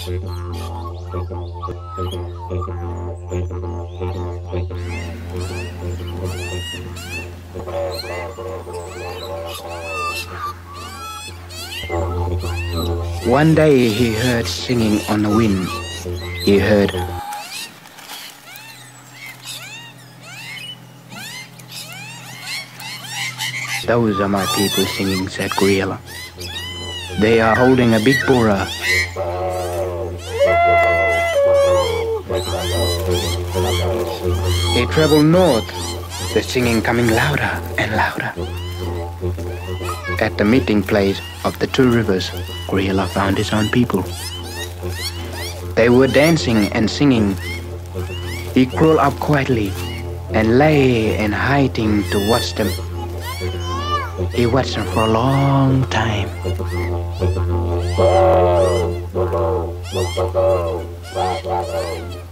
One day he heard singing on the wind. He heard, "Those are my people singing," said Gorilla. "They are holding a big bora." He traveled north, the singing coming louder and louder. At the meeting place of the two rivers, Gorilla found his own people. They were dancing and singing. He crawled up quietly and lay and hiding to watch them. He watched them for a long time.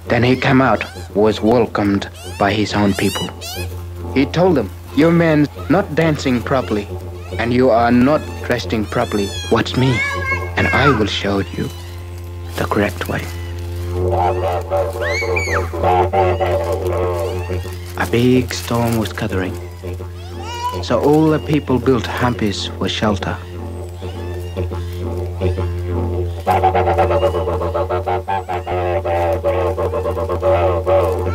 Then he came out, was welcomed by his own people. He told them, "You men not dancing properly, and you are not dressing properly. Watch me, and I will show you the correct way." A big storm was gathering, so all the people built humpies for shelter.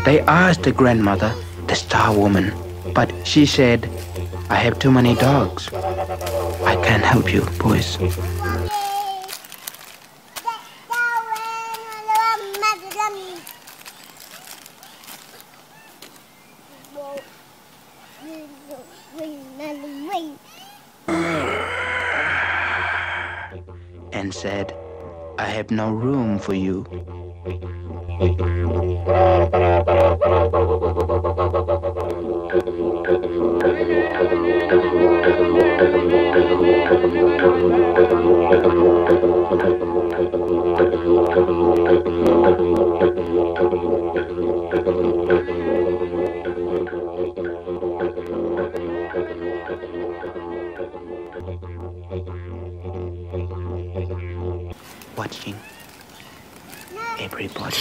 They asked the grandmother, the star woman, but she said, "I have too many dogs. I can't help you, boys." And said, "I have no room for you." Watching everybody.